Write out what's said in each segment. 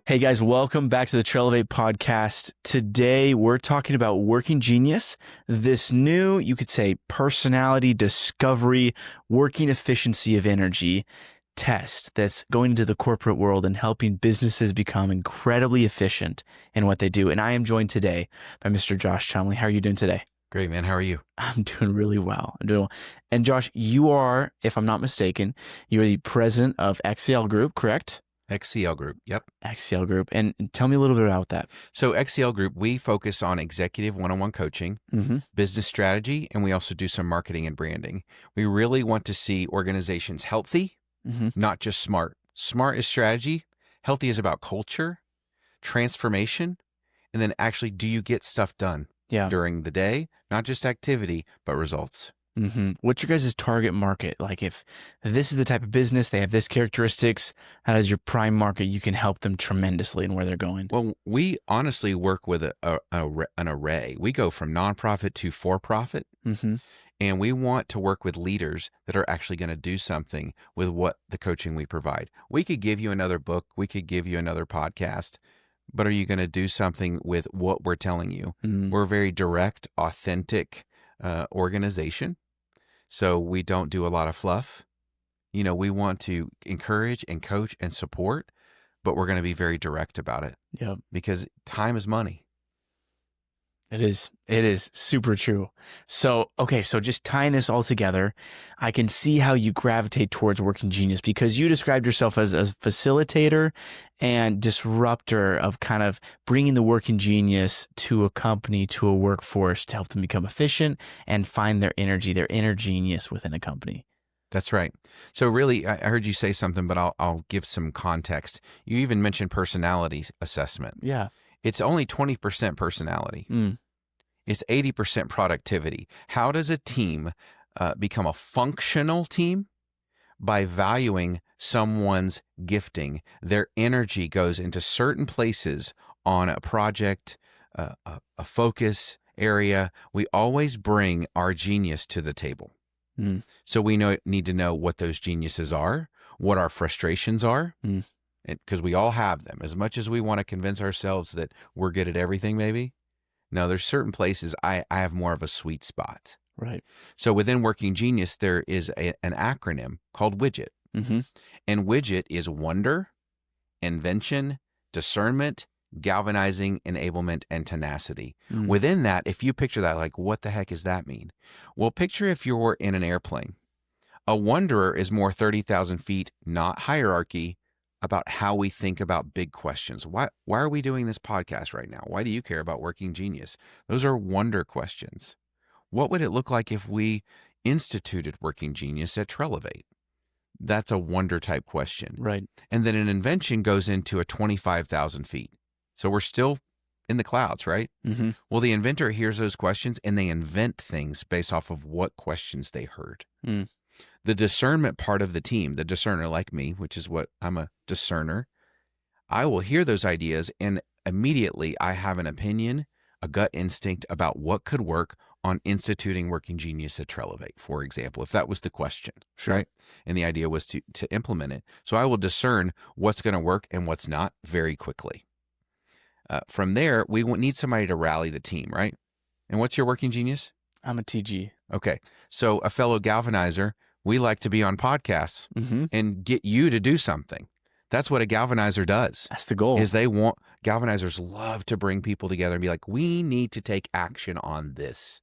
Hey guys, welcome back to the Trelevate podcast. Today we're talking about Working Genius, this new, you could say, personality discovery, working efficiency of energy test that's going into the corporate world and helping businesses become incredibly efficient in what they do. And I am joined today by Mr. Josh Chumley. How are you doing today? Great, man. How are you? I'm doing really well. And Josh, you are, if I'm not mistaken, you're the president of XCL Group, correct? XCL Group. Yep. XCL Group. And tell me a little bit about that. So XCL Group, we focus on executive one-on-one coaching, business strategy, and we also do some marketing and branding. We really want to see organizations healthy, not just smart. Smart is strategy. Healthy is about culture, transformation, and then actually, do you get stuff done during the day? Not just activity, but results. What's your guys' target market? Like if this is the type of business, they have this characteristics, that is your prime market, you can help them tremendously in where they're going. Well, we honestly work with an array. We go from nonprofit to for-profit, and we want to work with leaders that are actually going to do something with what the coaching we provide. We could give you another book. We could give you another podcast, but are you going to do something with what we're telling you? We're a very direct, authentic organization. So we don't do a lot of fluff. You know, we want to encourage and coach and support, but we're going to be very direct about it. Yeah. Because time is money. It is super true. So, okay, so just tying this all together, I can see how you gravitate towards Working Genius because you described yourself as a facilitator and disruptor of kind of bringing the Working Genius to a company, to a workforce to help them become efficient and find their inner genius within a company. That's right. So really, I heard you say something, but I'll give some context. You even mentioned personality assessment. Yeah. It's only 20% personality. It's 80% productivity. How does a team become a functional team? By valuing someone's gifting. Their energy goes into certain places on a project, a focus area. We always bring our genius to the table. So we need to know what those geniuses are, what our frustrations are. Because we all have them. As much as we want to convince ourselves that we're good at everything, maybe. No, there's certain places I have more of a sweet spot. Right. So within Working Genius, there is an acronym called WIDGET. And WIDGET is wonder, invention, discernment, galvanizing, enablement, and tenacity. Within that, if you picture that, like, what the heck does that mean? Well, picture if you're in an airplane. A wanderer is more 30,000 feet, not hierarchy, about how we think about big questions. Why are we doing this podcast right now? Why do you care about Working Genius? Those are wonder questions. What would it look like if we instituted Working Genius at Trelevate? That's a wonder type question. Right. And then an invention goes into a 25,000 feet. So we're still in the clouds, right? Well, the inventor hears those questions and they invent things based off of what questions they heard. The discernment part of the team, the discerner like me, which is what I'm a discerner, I will hear those ideas and immediately I have an opinion, a gut instinct about what could work on instituting Working Genius at Trelevate, for example, if that was the question, right? And the idea was to implement it. So I will discern what's going to work and what's not very quickly. From there, we need somebody to rally the team, right? And what's your Working Genius? I'm a TG. Okay. So a fellow galvanizer, we like to be on podcasts and get you to do something. That's what a galvanizer does. That's the goal. Galvanizers love to bring people together and be like, we need to take action on this.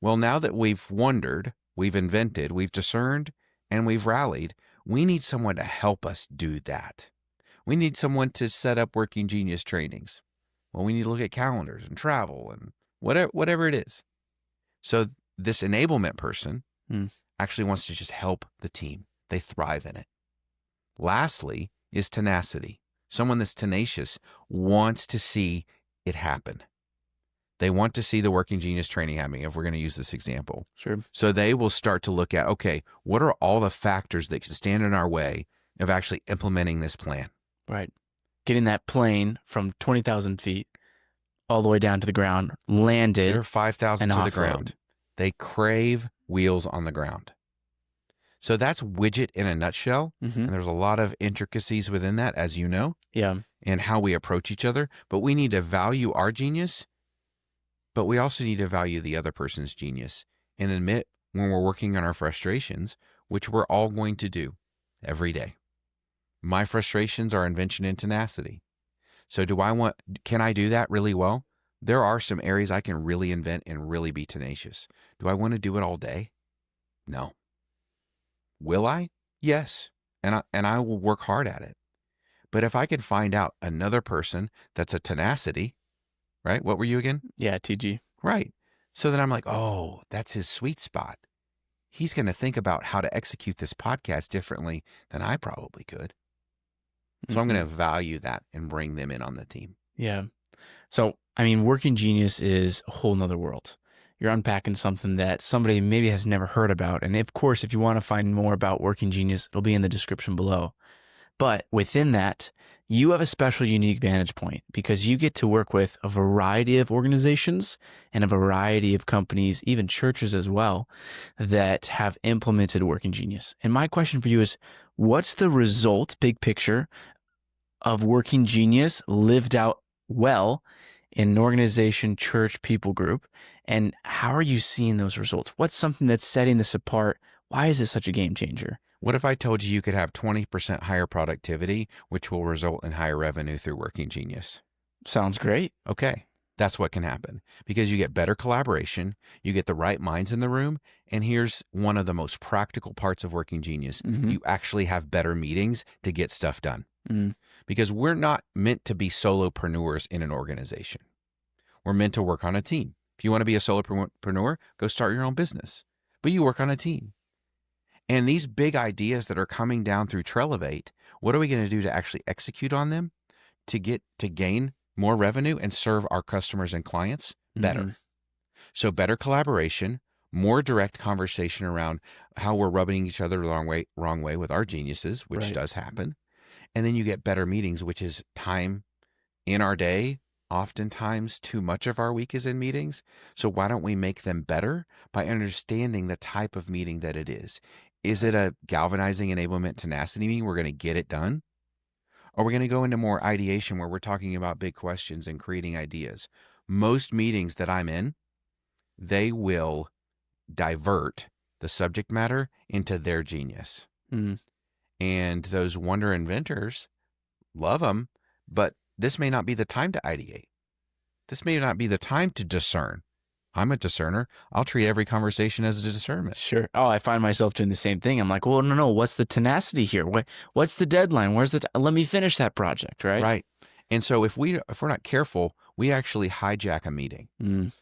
Well, now that we've wondered, we've invented, we've discerned, and we've rallied, we need someone to help us do that. We need someone to set up Working Genius trainings. Well, we need to look at calendars and travel and whatever it is. So this enablement person actually wants to just help the team. They thrive in it. Lastly is tenacity. Someone that's tenacious wants to see it happen. They want to see the Working Genius training happening, if we're going to use this example. Sure. So they will start to look at, okay, what are all the factors that can stand in our way of actually implementing this plan? Right. Getting that plane from 20,000 feet all the way down to the ground, landed. They're 5,000 to the ground. They crave wheels on the ground. So that's widget in a nutshell. Mm-hmm. And there's a lot of intricacies within that, as you know, and how we approach each other. But we need to value our genius, but we also need to value the other person's genius and admit when we're working on our frustrations, which we're all going to do every day. My frustrations are invention and tenacity. So can I do that really well? There are some areas I can really invent and really be tenacious. Do I want to do it all day? No. Will I? Yes. And I will work hard at it. But if I could find out another person that's a tenacity, right? What were you again? Yeah, TG. Right. So then I'm like, oh, that's his sweet spot. He's going to think about how to execute this podcast differently than I probably could. So I'm going to value that and bring them in on the team. Yeah. So, I mean, Working Genius is a whole nother world. You're unpacking something that somebody maybe has never heard about. And of course, if you want to find more about Working Genius, it'll be in the description below. But within that, you have a special, unique vantage point because you get to work with a variety of organizations and a variety of companies, even churches as well, that have implemented Working Genius. And my question for you is, what's the result, big picture, of Working Genius lived out well in an organization, church, people group? And how are you seeing those results? What's something that's setting this apart? Why is this such a game changer? What if I told you could have 20% higher productivity, which will result in higher revenue through Working Genius? Sounds great. Okay, that's what can happen because you get better collaboration, you get the right minds in the room, and here's one of the most practical parts of Working Genius. You actually have better meetings to get stuff done because we're not meant to be solopreneurs in an organization. We're meant to work on a team. If you want to be a solopreneur, go start your own business, but you work on a team. And these big ideas that are coming down through Trelevate, what are we going to do to actually execute on them to gain more revenue and serve our customers and clients better? So better collaboration, more direct conversation around how we're rubbing each other the wrong way with our geniuses, which does happen. And then you get better meetings, which is time in our day. Oftentimes, too much of our week is in meetings. So why don't we make them better by understanding the type of meeting that it is? Is it a galvanizing enablement tenacity meeting? We're going to get it done. Or we're going to go into more ideation where we're talking about big questions and creating ideas. Most meetings that I'm in, they will divert the subject matter into their genius. And those wonder inventors love them, but this may not be the time to ideate. This may not be the time to discern. I'm a discerner. I'll treat every conversation as a discernment. Sure. Oh, I find myself doing the same thing. I'm like, well, no. What's the tenacity here? What's the deadline? Where's let me finish that project, right? Right. And so if we're not careful, we actually hijack a meeting.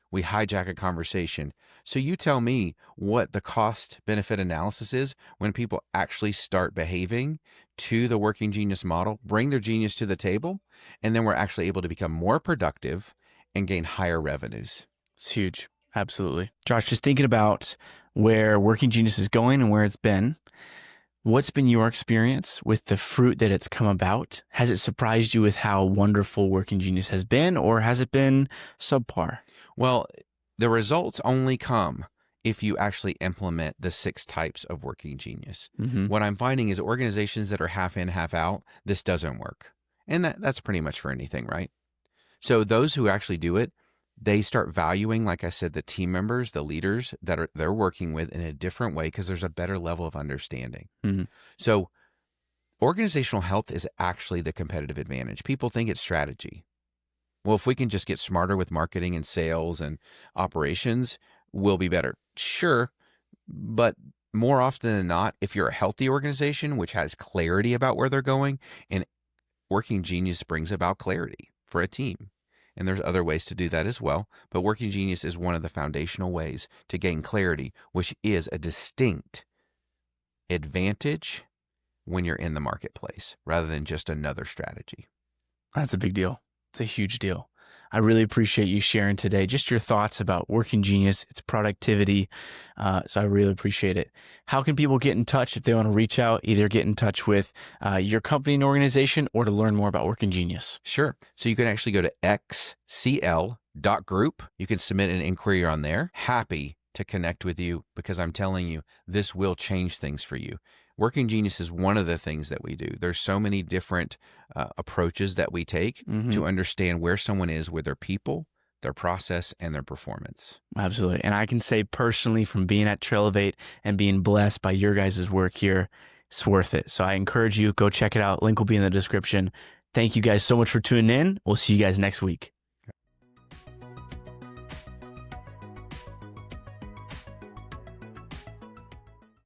We hijack a conversation. So you tell me what the cost benefit analysis is when people actually start behaving to the Working Genius model, bring their genius to the table, and then we're actually able to become more productive and gain higher revenues. It's huge. Absolutely. Josh, just thinking about where Working Genius is going and where it's been, what's been your experience with the fruit that it's come about? Has it surprised you with how wonderful Working Genius has been, or has it been subpar? Well, the results only come if you actually implement the 6 types of Working Genius. What I'm finding is organizations that are half in, half out, this doesn't work. And that's pretty much for anything, right? So those who actually do it, they start valuing, like I said, the team members, the leaders that they're working with in a different way because there's a better level of understanding. So organizational health is actually the competitive advantage. People think it's strategy. Well, if we can just get smarter with marketing and sales and operations, we'll be better. Sure, but more often than not, if you're a healthy organization, which has clarity about where they're going, and Working Genius brings about clarity for a team. And there's other ways to do that as well. But Working Genius is one of the foundational ways to gain clarity, which is a distinct advantage when you're in the marketplace rather than just another strategy. That's a big deal. It's a huge deal. I really appreciate you sharing today, just your thoughts about Working Genius, its productivity. So I really appreciate it. How can people get in touch if they want to reach out, either get in touch with your company and organization or to learn more about Working Genius? Sure. So you can actually go to xcl.group. You can submit an inquiry on there. Happy to connect with you because I'm telling you, this will change things for you. Working Genius is one of the things that we do. There's so many different approaches that we take to understand where someone is with their people, their process, and their performance. Absolutely. And I can say personally, from being at Trelevate and being blessed by your guys' work here, it's worth it. So I encourage you, go check it out. Link will be in the description. Thank you guys so much for tuning in. We'll see you guys next week.